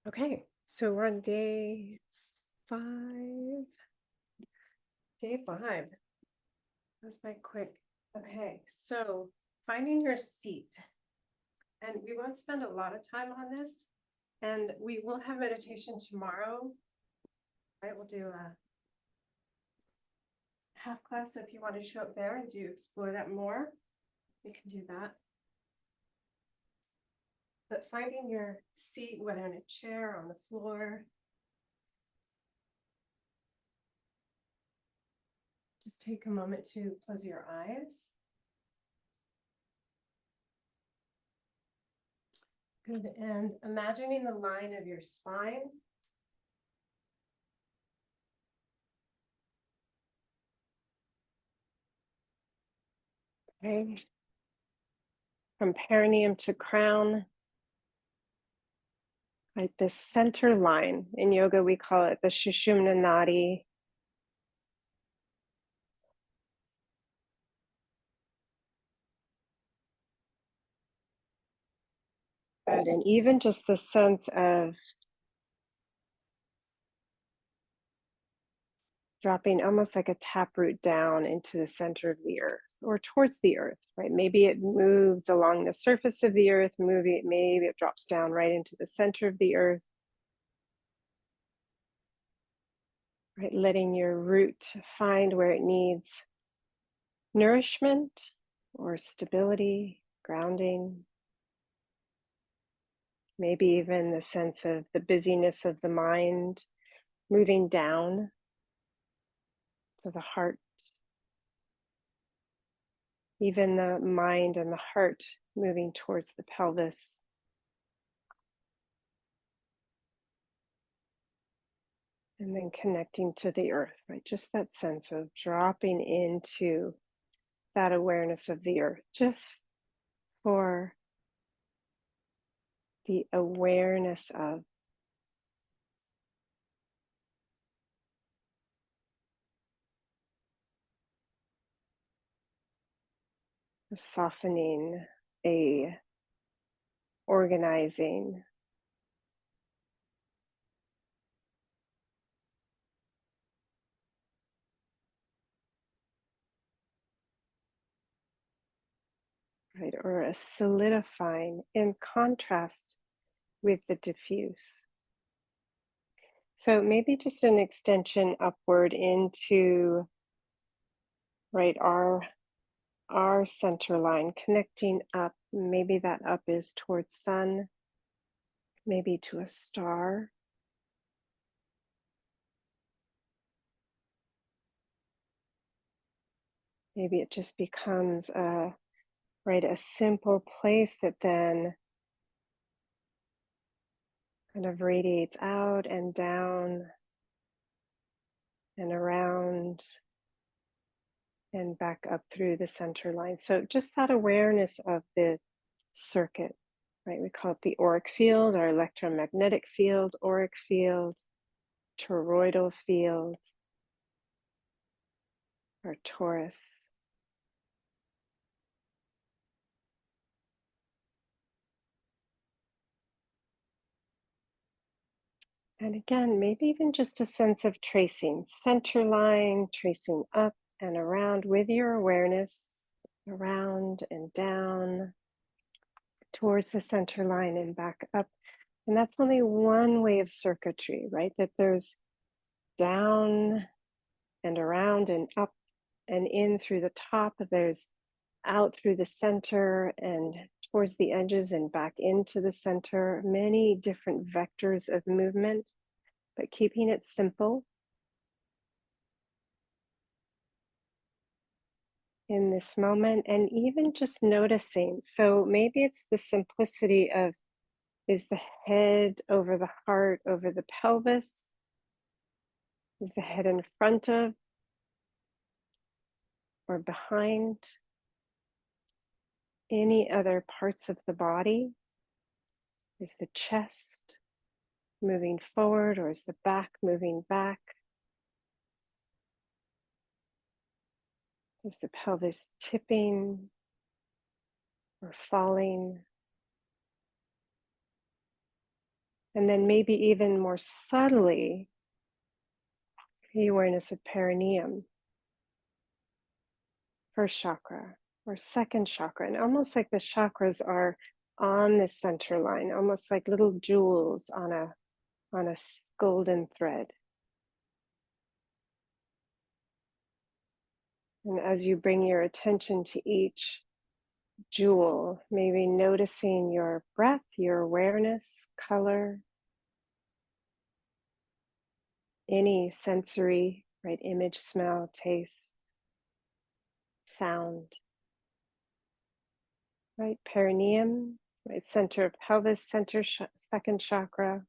Okay, so we're on five. Day five. That's my quick. Okay, so finding your seat. And we won't spend a lot of time on this. And we will have meditation tomorrow. Right, we'll do a half class. So if you want to show up there and do explore that more, we can do that. But finding your seat, whether in a chair or on the floor, just take a moment to close your eyes. Good, and imagining the line of your spine. Okay. From perineum to crown. Right, this center line. In yoga, we call it the Sushumna Nadi. Good, and even just the sense of dropping almost like a taproot down into the center of the earth or towards the earth, right? Maybe it moves along the surface of the earth, maybe it drops down right into the center of the earth. Right, letting your root find where it needs nourishment or stability, grounding. Maybe even the sense of the busyness of the mind moving down to the heart. Even the mind and the heart moving towards the pelvis. And then connecting to the earth, right? Just that sense of dropping into that awareness of the earth, just for the awareness of a softening, a organizing. Right, or a solidifying in contrast with the diffuse. So maybe just an extension upward into, right, our center line, connecting up. Maybe that up is towards sun, maybe to a star. Maybe it just becomes a simple place that then kind of radiates out and down and around and back up through the center line. So just that awareness of the circuit, right? We call it the auric field, our electromagnetic field, auric field, toroidal field, our torus. And again, maybe even just a sense of tracing, center line, tracing up and around with your awareness, around and down towards the center line and back up. And that's only one way of circuitry, right? That there's down and around and up and in through the top. There's out through the center and towards the edges and back into the center. Many different vectors of movement, but keeping it simple in this moment, and even just noticing. So maybe it's the simplicity of, is the head over the heart, over the pelvis? Is the head in front of or behind any other parts of the body? Is the chest moving forward, or is the back moving back? Is the pelvis tipping or falling? And then maybe even more subtly, the awareness of perineum, first chakra or second chakra. And almost like the chakras are on the center line, almost like little jewels on a golden thread. And as you bring your attention to each jewel, maybe noticing your breath, your awareness, color, any sensory, right? Image, smell, taste, sound, right? Perineum, right? Center of pelvis, second chakra,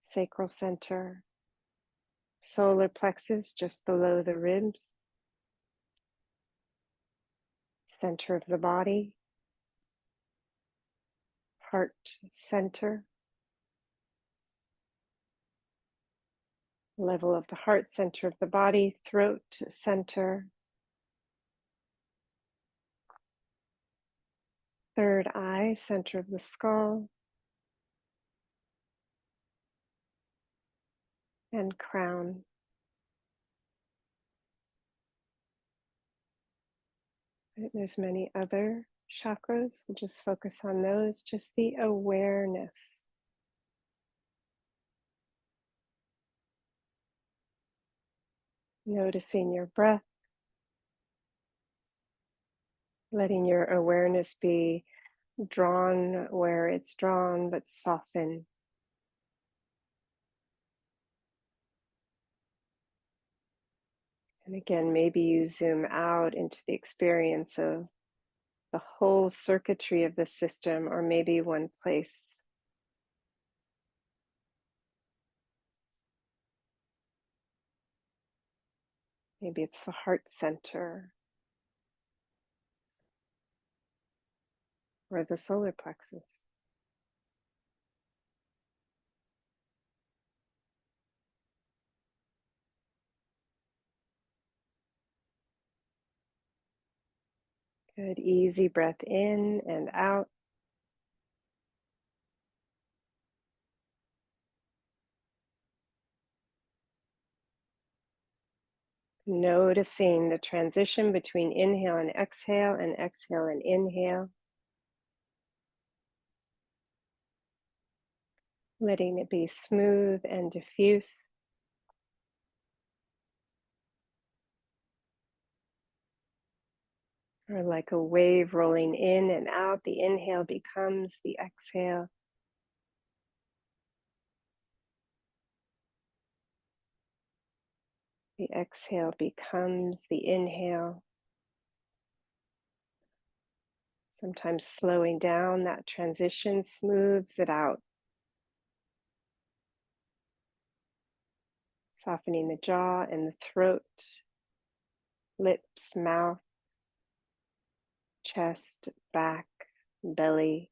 sacral center, solar plexus just below the ribs, center of the body, heart center, level of the heart, center of the body, throat center, third eye, center of the skull, and crown. Right, there's many other chakras. We'll just focus on those, just the awareness. Noticing your breath, letting your awareness be drawn where it's drawn, but soften. And again, maybe you zoom out into the experience of the whole circuitry of the system, or maybe one place. Maybe it's the heart center or the solar plexus. Good, easy breath in and out. Noticing the transition between inhale and exhale and inhale. Letting it be smooth and diffuse. Or like a wave rolling in and out, the inhale becomes the exhale. The exhale becomes the inhale. Sometimes slowing down that transition smooths it out. Softening the jaw and the throat, lips, mouth, chest, back, belly.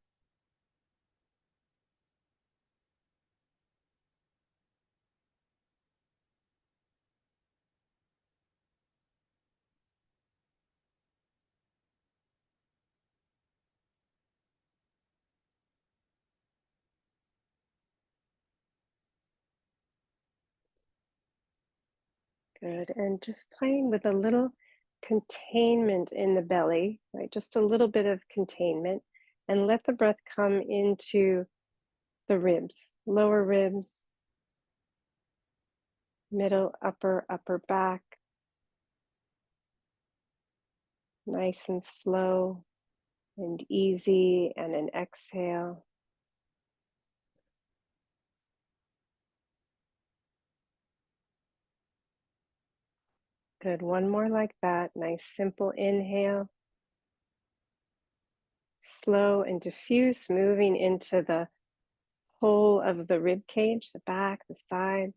Good. And just playing with a little containment in the belly, right? Just a little bit of containment. And let the breath come into the ribs, lower ribs, middle, upper back. Nice and slow and easy, and an exhale. Good. One more like that. Nice, simple inhale. Slow and diffuse, moving into the whole of the rib cage, the back, the sides.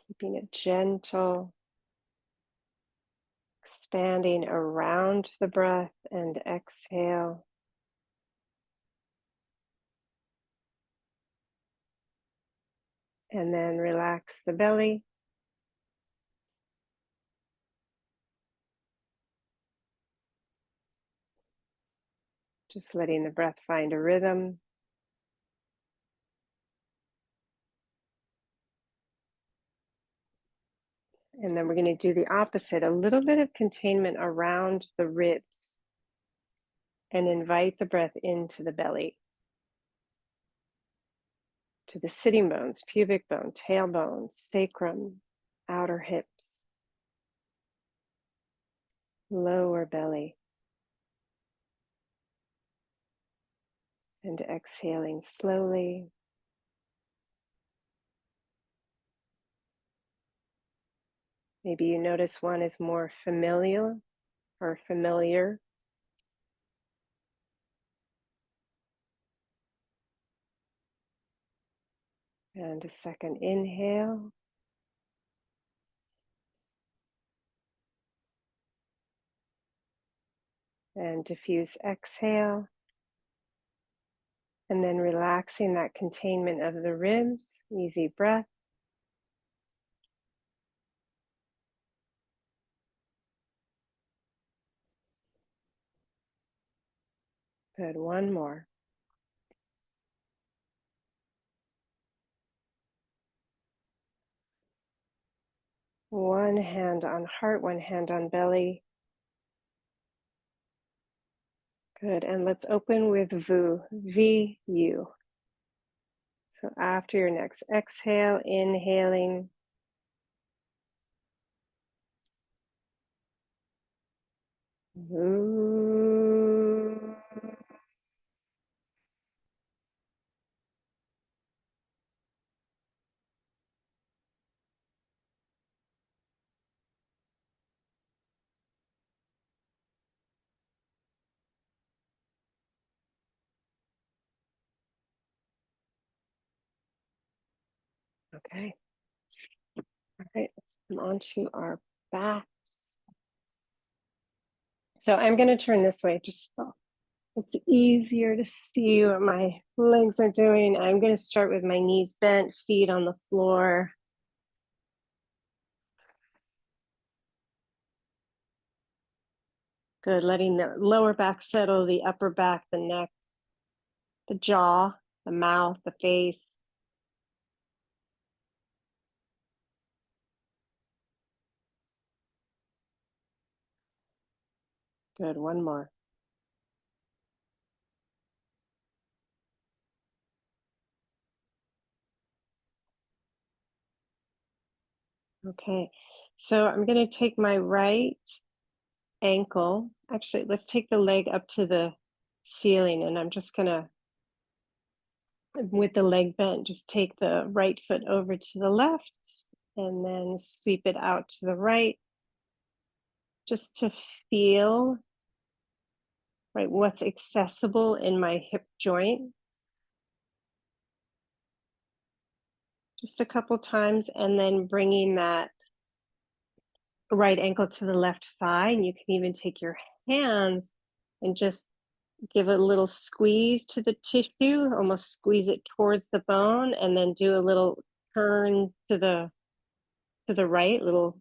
Keeping it gentle, expanding around the breath, and exhale. And then relax the belly. Just letting the breath find a rhythm. And then we're going to do the opposite, a little bit of containment around the ribs, and invite the breath into the belly, to the sitting bones, pubic bone, tailbone, sacrum, outer hips, lower belly. And exhaling slowly. Maybe you notice one is more familiar or familiar. And a second inhale. And diffuse exhale. And then relaxing that containment of the ribs, easy breath. Good, one more. One hand on heart, one hand on belly. Good, and let's open with VU. So after your next exhale, inhaling. Vu. Okay. All right, let's come onto our backs. So I'm going to turn this way just so it's easier to see what my legs are doing. I'm going to start with my knees bent, feet on the floor. Good, letting the lower back settle, the upper back, the neck, the jaw, the mouth, the face. Good, one more. Okay, so I'm going to take my right ankle. Actually, let's take the leg up to the ceiling, and I'm just going to, with the leg bent, just take the right foot over to the left and then sweep it out to the right, just to feel, right, what's accessible in my hip joint. Just a couple times, and then bringing that right ankle to the left thigh. And you can even take your hands and just give a little squeeze to the tissue, almost squeeze it towards the bone, and then do a little turn to the right, little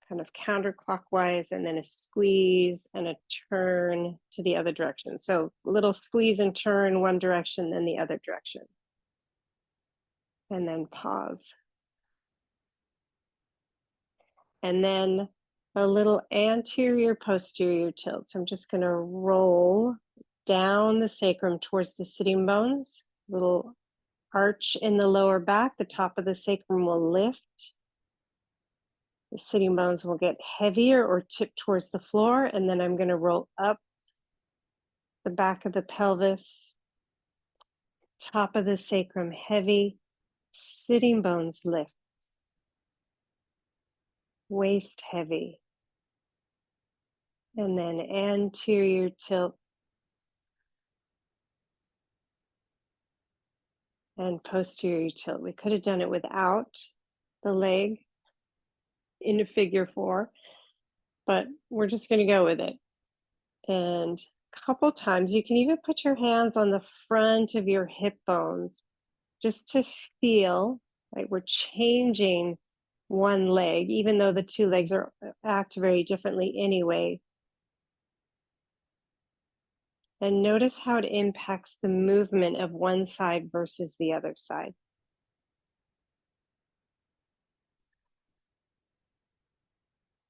kind of counterclockwise, and then a squeeze and a turn to the other direction. So a little squeeze and turn one direction, then the other direction. And then pause. And then a little anterior posterior tilt. So I'm just going to roll down the sacrum towards the sitting bones, little arch in the lower back. The top of the sacrum will lift. The sitting bones will get heavier or tip towards the floor. And then I'm going to roll up the back of the pelvis, top of the sacrum heavy, sitting bones lift, waist heavy. And then anterior tilt and posterior tilt. We could have done it without the leg in a figure 4, but we're just going to go with it. And a couple times, you can even put your hands on the front of your hip bones just to feel like we're changing one leg, even though the two legs act very differently anyway. And notice how it impacts the movement of one side versus the other side.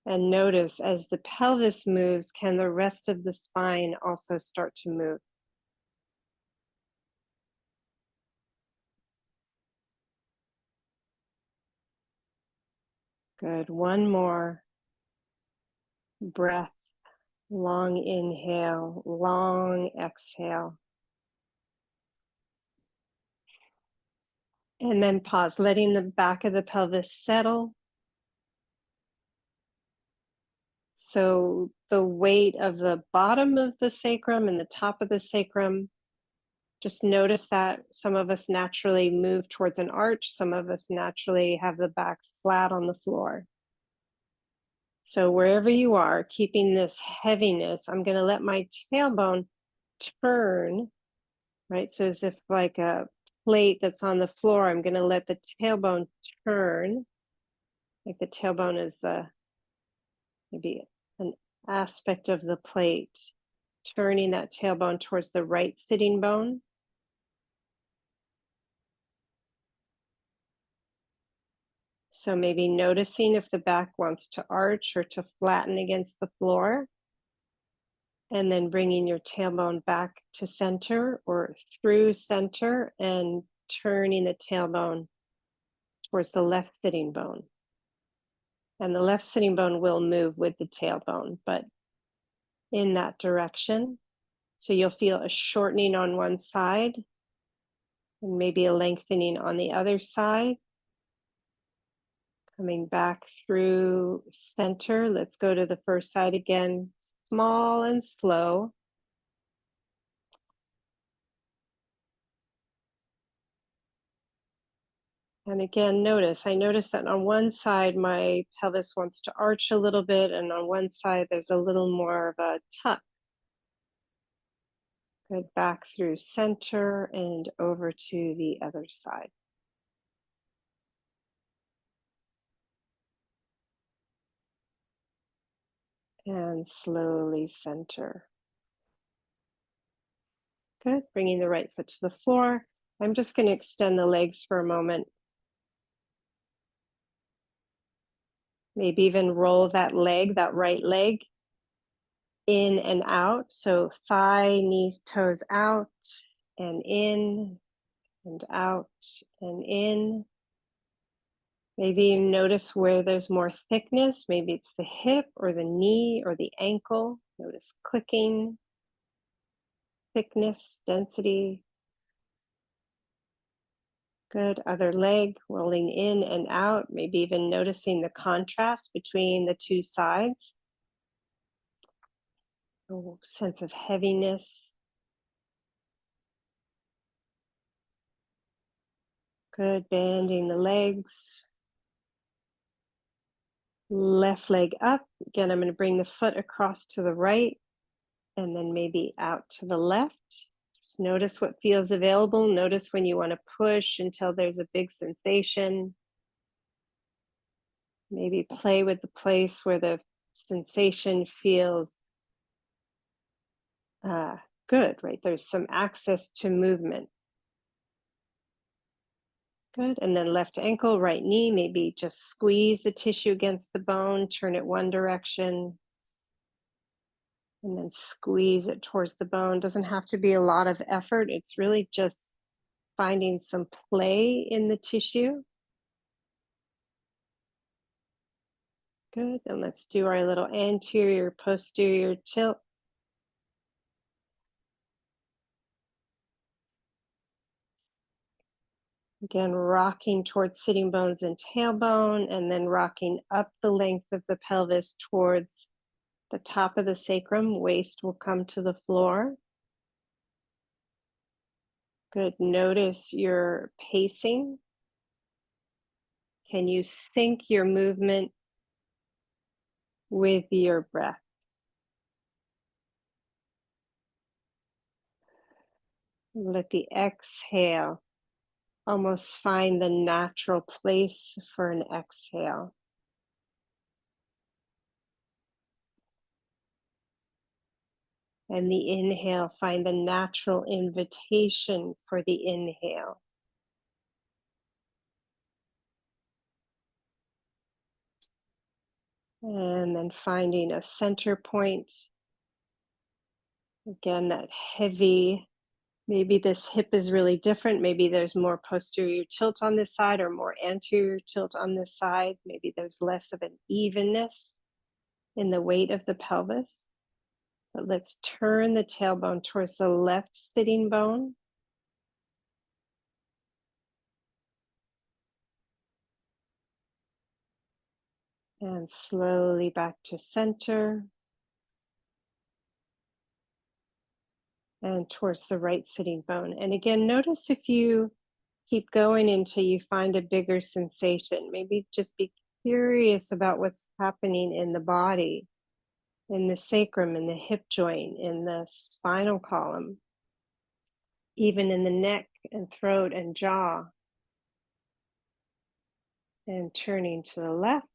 And notice as the pelvis moves, can the rest of the spine also start to move? Good. One more breath. Long inhale, long exhale. And then pause, letting the back of the pelvis settle. So the weight of the bottom of the sacrum and the top of the sacrum, just notice that some of us naturally move towards an arch. Some of us naturally have the back flat on the floor. So wherever you are, keeping this heaviness, I'm going to let my tailbone turn, right? So as if like a plate that's on the floor, I'm going to let the tailbone turn, like the tailbone is maybe an aspect of the plate, turning that tailbone towards the right sitting bone. So maybe noticing if the back wants to arch or to flatten against the floor. And then bringing your tailbone back to center or through center and turning the tailbone towards the left sitting bone. And the left sitting bone will move with the tailbone, but in that direction. So you'll feel a shortening on one side and maybe a lengthening on the other side. Coming back through center. Let's go to the first side again, small and slow. And again, I notice that on one side, my pelvis wants to arch a little bit, and on one side, there's a little more of a tuck. Good, back through center and over to the other side. And slowly center. Good, bringing the right foot to the floor. I'm just going to extend the legs for a moment. Maybe even roll that leg, that right leg, in and out. So thigh, knees, toes out and in and out and in. Maybe you notice where there's more thickness. Maybe it's the hip or the knee or the ankle. Notice clicking, thickness, density. Good. Other leg rolling in and out. Maybe even noticing the contrast between the two sides. Oh, sense of heaviness. Good. Bending the legs. Left leg up. Again, I'm going to bring the foot across to the right and then maybe out to the left. Just notice what feels available. Notice when you want to push until there's a big sensation. Maybe play with the place where the sensation feels good, right? There's some access to movement. Good. And then left ankle, right knee, maybe just squeeze the tissue against the bone, turn it one direction, and then squeeze it towards the bone. Doesn't have to be a lot of effort. It's really just finding some play in the tissue. Good. And let's do our little anterior, posterior tilt. Again, rocking towards sitting bones and tailbone, and then rocking up the length of the pelvis towards the top of the sacrum. Waist will come to the floor. Good. Notice your pacing. Can you sync your movement with your breath? Let the exhale almost find the natural place for an exhale. And the inhale, find the natural invitation for the inhale. And then finding a center point. Again, that heavy, maybe this hip is really different. Maybe there's more posterior tilt on this side or more anterior tilt on this side. Maybe there's less of an evenness in the weight of the pelvis. But let's turn the tailbone towards the left sitting bone. And slowly back to center. And towards the right sitting bone. And again, notice if you keep going until you find a bigger sensation. Maybe just be curious about what's happening in the body, in the sacrum, in the hip joint, in the spinal column, even in the neck and throat and jaw. And turning to the left.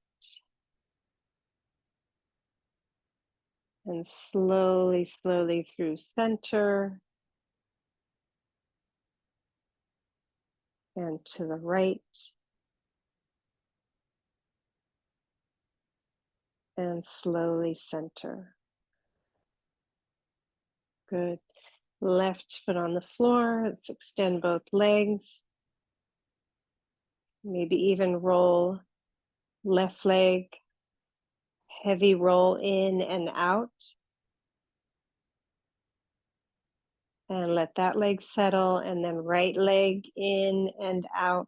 And slowly, slowly through center. And to the right. And slowly center. Good. Left foot on the floor. Let's extend both legs. Maybe even roll left leg, heavy roll in and out. And let that leg settle, and then right leg in and out.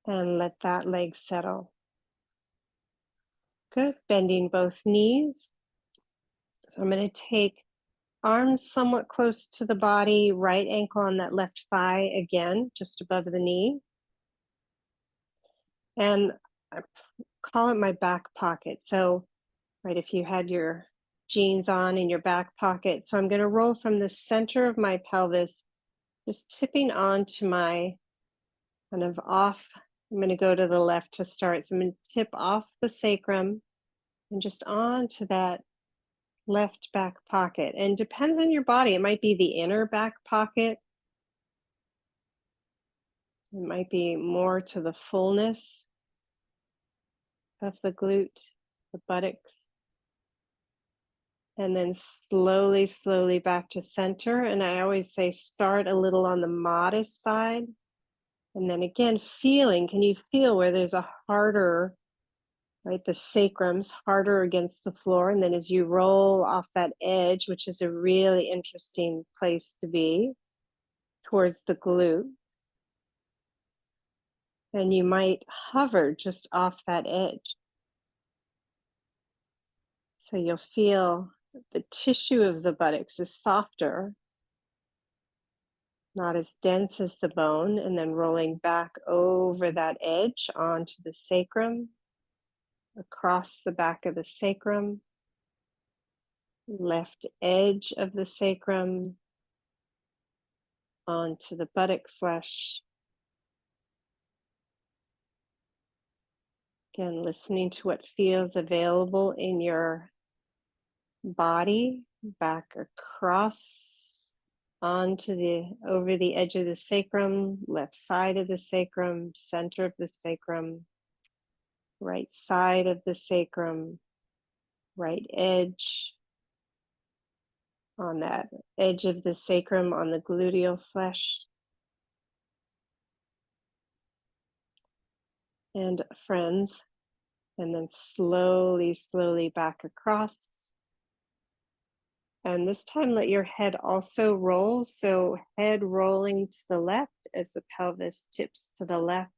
And let that leg settle. Good. Bending both knees. So I'm going to take arms somewhat close to the body, right ankle on that left thigh again, just above the knee. And I call it my back pocket. So, right, if you had your jeans on in your back pocket. So I'm going to roll from the center of my pelvis, just tipping onto my kind of off. I'm going to go to the left to start. So I'm going to tip off the sacrum and just onto that left back pocket. And depends on your body. It might be the inner back pocket. It might be more to the fullness of the glute, the buttocks. And then slowly, slowly back to center. And I always say start a little on the modest side. And then again, feeling, can you feel where there's a harder, right? The sacrum's harder against the floor. And then as you roll off that edge, which is a really interesting place to be, towards the glute. And you might hover just off that edge. So you'll feel the tissue of the buttocks is softer, not as dense as the bone, and then rolling back over that edge onto the sacrum, across the back of the sacrum, left edge of the sacrum, onto the buttock flesh. Again, listening to what feels available in your body, back across onto the over the edge of the sacrum, left side of the sacrum, center of the sacrum, right side of the sacrum, right edge, on that edge of the sacrum, on the gluteal flesh. And friends, and then slowly, slowly back across. And this time let your head also roll. So head rolling to the left as the pelvis tips to the left.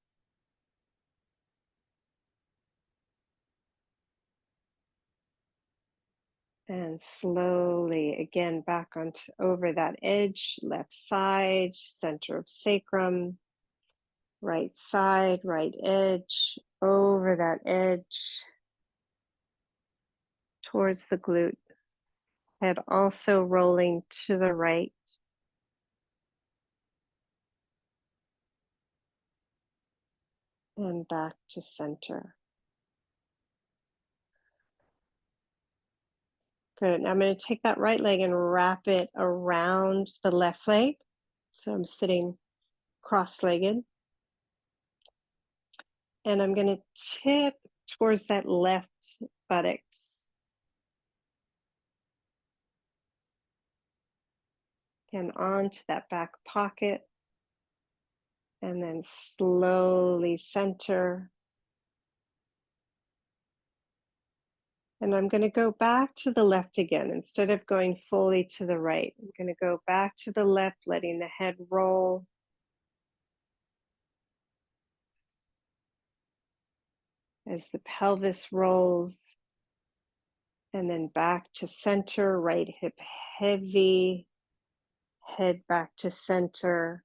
And slowly again back onto over that edge, left side, center of sacrum, right side, right edge, over that edge, towards the glute. Head also rolling to the right. And back to center. Good. Now I'm going to take that right leg and wrap it around the left leg. So I'm sitting cross-legged. And I'm going to tip towards that left buttocks. And onto that back pocket. And then slowly center. And I'm going to go back to the left again. Instead of going fully to the right, I'm going to go back to the left, letting the head roll. As the pelvis rolls. And then back to center, right hip heavy, head back to center.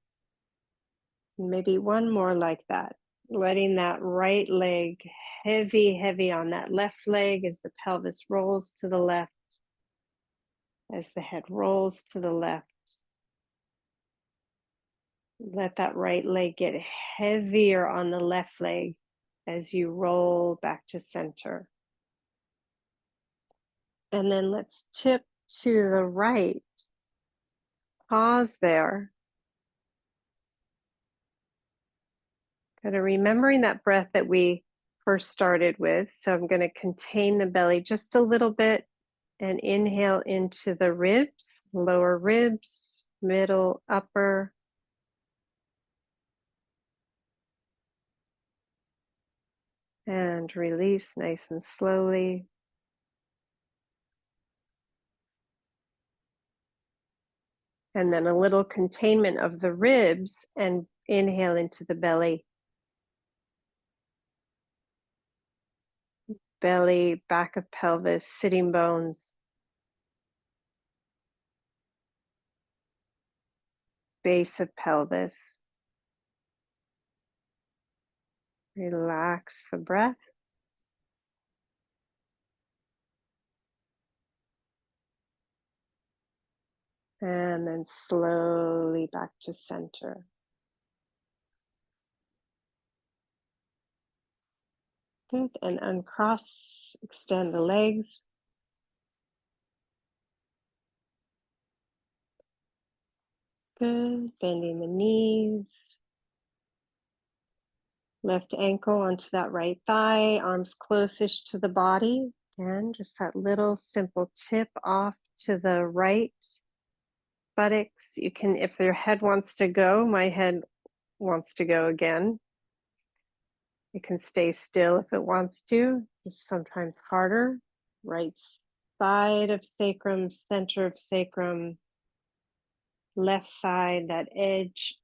Maybe one more like that. Letting that right leg heavy, heavy on that left leg as the pelvis rolls to the left, as the head rolls to the left. Let that right leg get heavier on the left leg as you roll back to center. And then let's tip to the right. Pause there. Kind of remembering that breath that we first started with. So I'm going to contain the belly just a little bit and inhale into the ribs, lower ribs, middle, upper. And release nice and slowly. And then a little containment of the ribs and inhale into the belly. Belly, back of pelvis, sitting bones. Base of pelvis. Relax the breath. And then slowly back to center. Good. And uncross, extend the legs. Good. Bending the knees. Left ankle onto that right thigh, arms closest to the body. Again, just that little simple tip off to the right buttocks. You can, if your head wants to go, my head wants to go again. It can stay still if it wants to, just sometimes harder. Right side of sacrum, center of sacrum, left side, that edge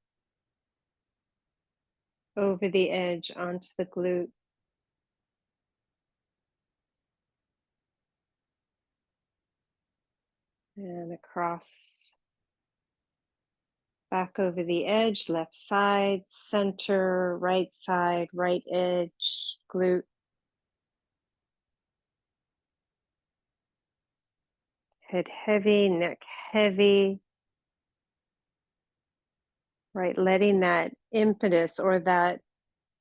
over the edge onto the glute. And across, back over the edge, left side, center, right side, right edge, glute. Head heavy, neck heavy. Right, letting that impetus or that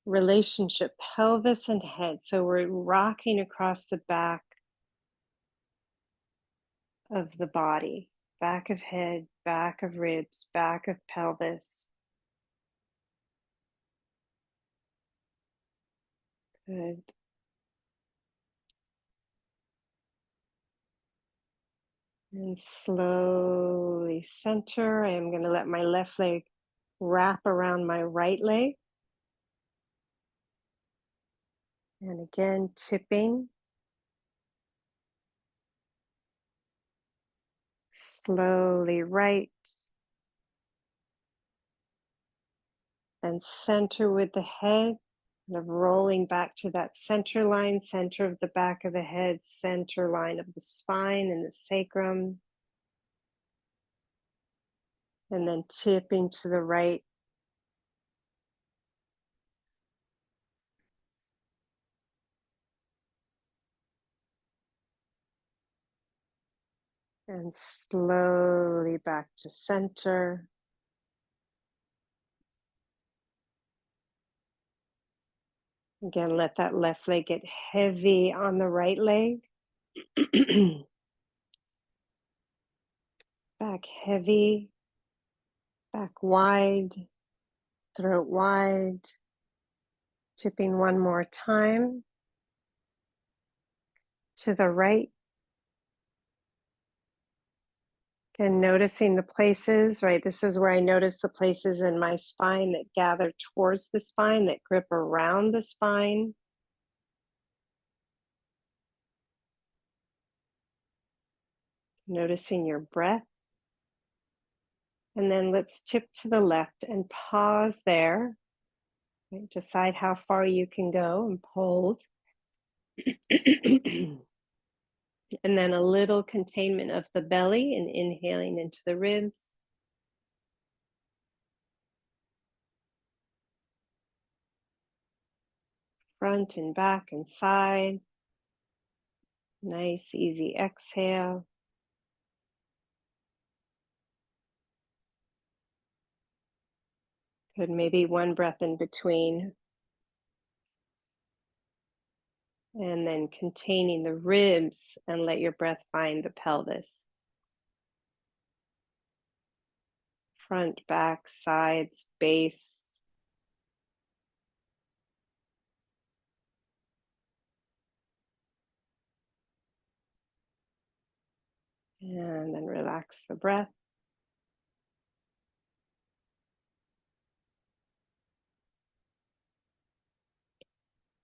relationship, pelvis and head. So we're rocking across the back of the body, back of head, back of ribs, back of pelvis. Good. And slowly center. I am going to let my left leg wrap around my right leg. And again, tipping. Slowly right. And center with the head. Kind of rolling back to that center line, center of the back of the head, center line of the spine and the sacrum. And then tipping to the right. And slowly back to center. Again, let that left leg get heavy on the right leg. Back heavy, back wide, throat wide. Tipping one more time to the right. And noticing the places, right? This is where I notice the places in my spine that gather towards the spine, that grip around the spine. Noticing your breath. And then let's tip to the left and pause there. Right? Decide how far you can go and hold. And then a little containment of the belly and inhaling into the ribs. Front and back and side. Nice, easy exhale. Good, maybe one breath in between. And then containing the ribs and let your breath find the pelvis. Front, back, sides, base. And then relax the breath.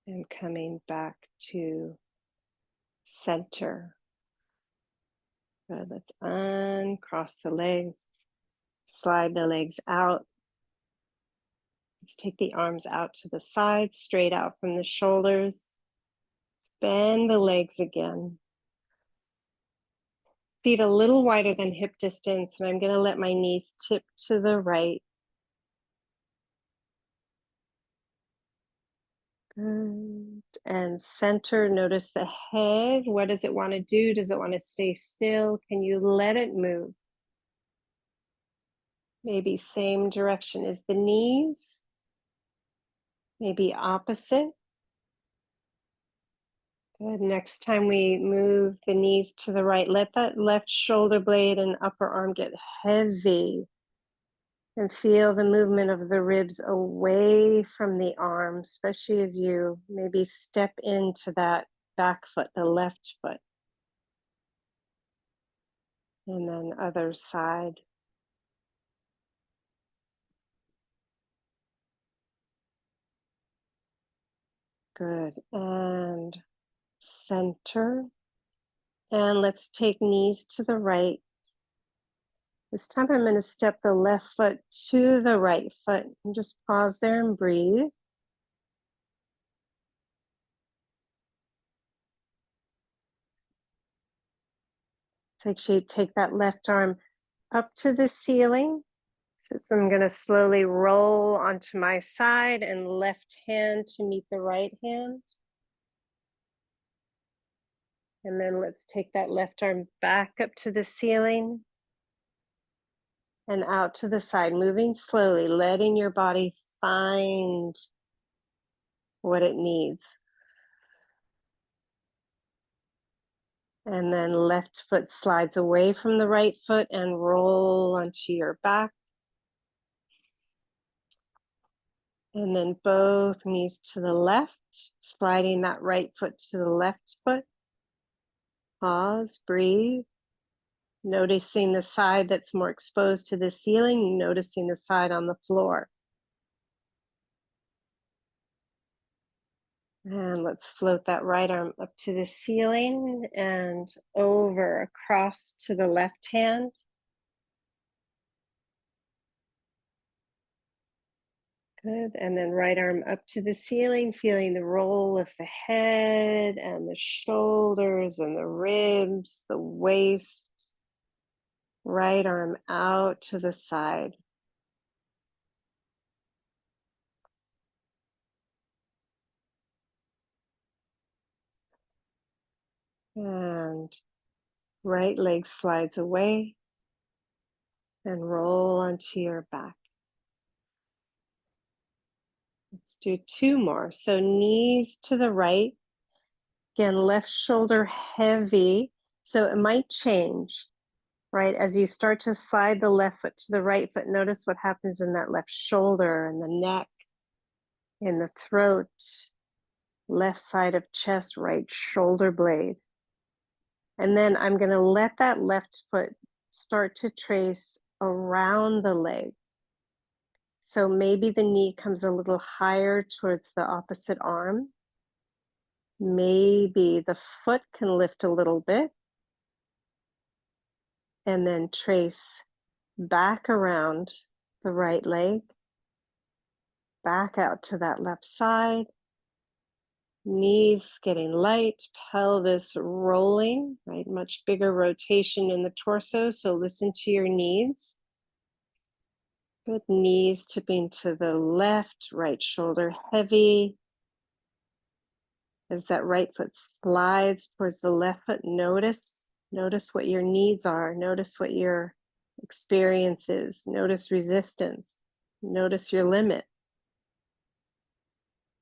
And coming back to center. Good, let's uncross the legs. Slide the legs out. Let's take the arms out to the side, straight out from the shoulders. Bend the legs again. Feet a little wider than hip distance, and I'm going to let my knees tip to the right. Good. And center, notice the head. What does it want to do? Does it want to stay still? Can you let it move? Maybe same direction as the knees. Maybe opposite. Good. Next time we move the knees to the right, let that left shoulder blade and upper arm get heavy. And feel the movement of the ribs away from the arm, especially as you maybe step into that back foot, the left foot. And then other side. Good. And center. And let's take knees to the right. This time I'm going to step the left foot to the right foot and just pause there and breathe. So actually take that left arm up to the ceiling. So I'm going to slowly roll onto my side and left hand to meet the right hand. And then let's take that left arm back up to the ceiling and out to the side, moving slowly, letting your body find what it needs. And then left foot slides away from the right foot and roll onto your back. And then both knees to the left, sliding that right foot to the left foot. Pause, breathe. Noticing the side that's more exposed to the ceiling, noticing the side on the floor. And let's float that right arm up to the ceiling and over across to the left hand. Good. And then right arm up to the ceiling, feeling the roll of the head and the shoulders and the ribs, the waist. Right arm out to the side. And right leg slides away and roll onto your back. Let's do two more. So knees to the right. Again, left shoulder heavy. So it might change. right? As you start to slide the left foot to the right foot, notice what happens in that left shoulder and the neck, in the throat, left side of chest, right shoulder blade. And then I'm going to let that left foot start to trace around the leg. So maybe the knee comes a little higher towards the opposite arm. Maybe the foot can lift a little bit. And then trace back around the right leg, back out to that left side, knees getting light, pelvis rolling, right? Much bigger rotation in the torso, so listen to your needs. Good, knees tipping to the left, right shoulder heavy. As that right foot slides towards the left foot, notice what your needs are. Notice what your experience is. Notice resistance. Notice your limit.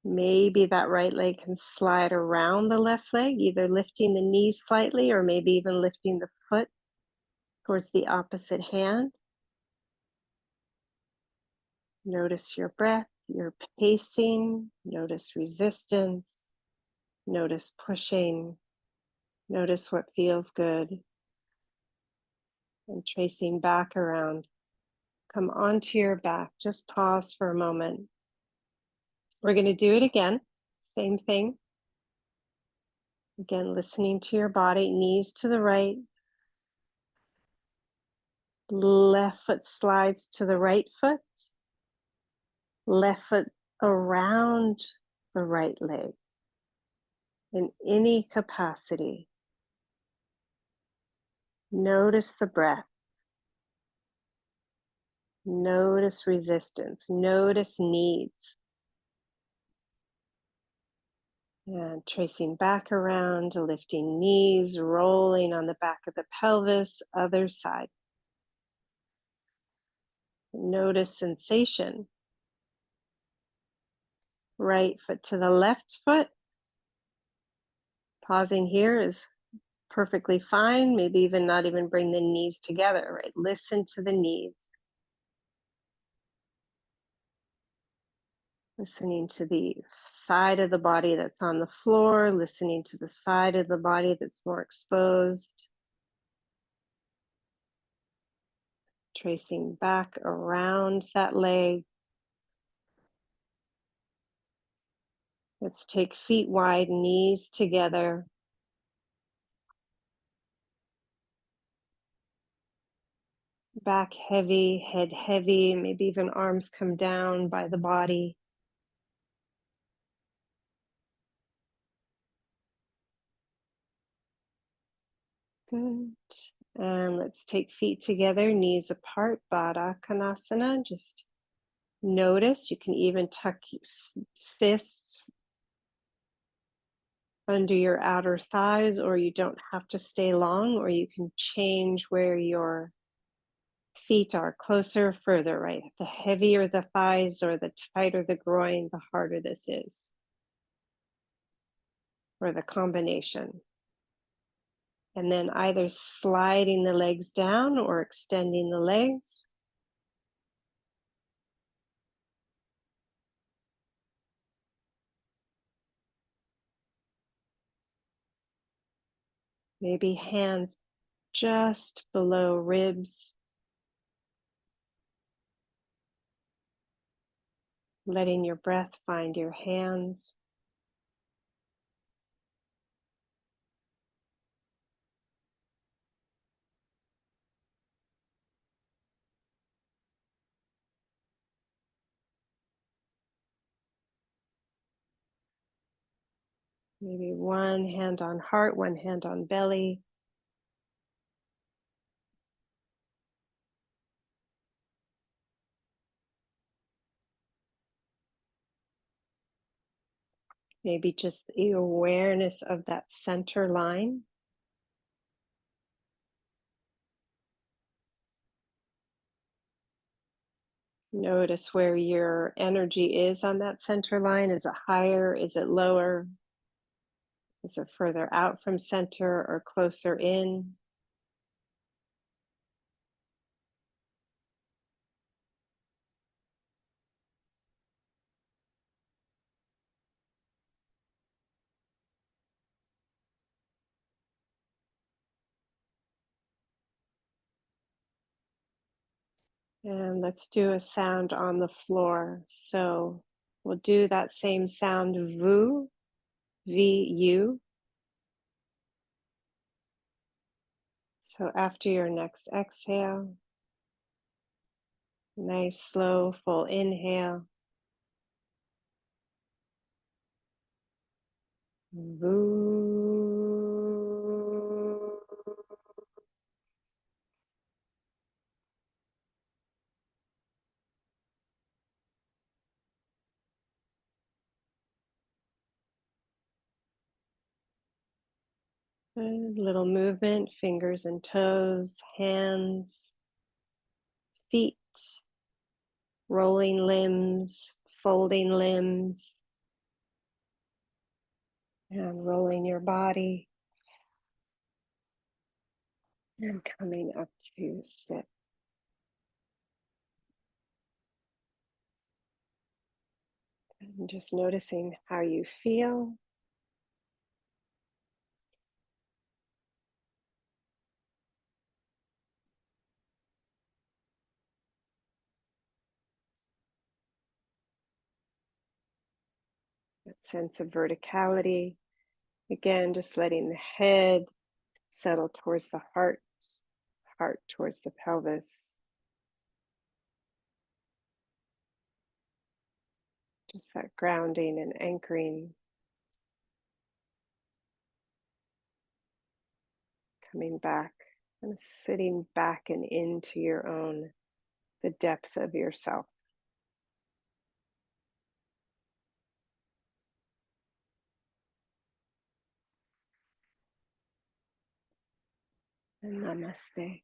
Maybe that right leg can slide around the left leg, either lifting the knee slightly or maybe even lifting the foot towards the opposite hand. Notice your breath, your pacing. Notice resistance. Notice pushing. Notice what feels good. And tracing back around. Come onto your back. Just pause for a moment. We're going to do it again. Same thing. Again, listening to your body. Knees to the right. Left foot slides to the right foot. Left foot around the right leg. In any capacity. Notice the breath. Notice resistance. Notice needs. And tracing back around, lifting knees, rolling on the back of the pelvis, other side. Notice sensation. Right foot to the left foot. Pausing here is perfectly fine. Maybe even not even bring the knees together, right? Listen to the needs. Listening to the side of the body that's on the floor, listening to the side of the body that's more exposed. Tracing back around that leg. Let's take feet wide, knees together. Back heavy, head heavy, maybe even arms come down by the body. Good. And let's take feet together, knees apart, Baddha Konasana. Just notice. You can even tuck fists under your outer thighs, or you don't have to stay long, or you can change where your feet are, closer, further, right? The heavier the thighs or the tighter the groin, the harder this is. Or the combination. And then either sliding the legs down or extending the legs. Maybe hands just below ribs. Letting your breath find your hands. Maybe one hand on heart, one hand on belly. Maybe just the awareness of that center line. Notice where your energy is on that center line. Is it higher? Is it lower? Is it further out from center or closer in? And let's do a sound on the floor. So we'll do that same sound, vu, V-U. So after your next exhale, nice, slow, full inhale. Vu. Good. Little movement, fingers and toes, hands, feet, rolling limbs, folding limbs, and rolling your body and coming up to sit. And just noticing how you feel. That sense of verticality. Again, just letting the head settle towards the heart, heart towards the pelvis. Just that grounding and anchoring. Coming back and sitting back and into your own, the depth of yourself. And namaste.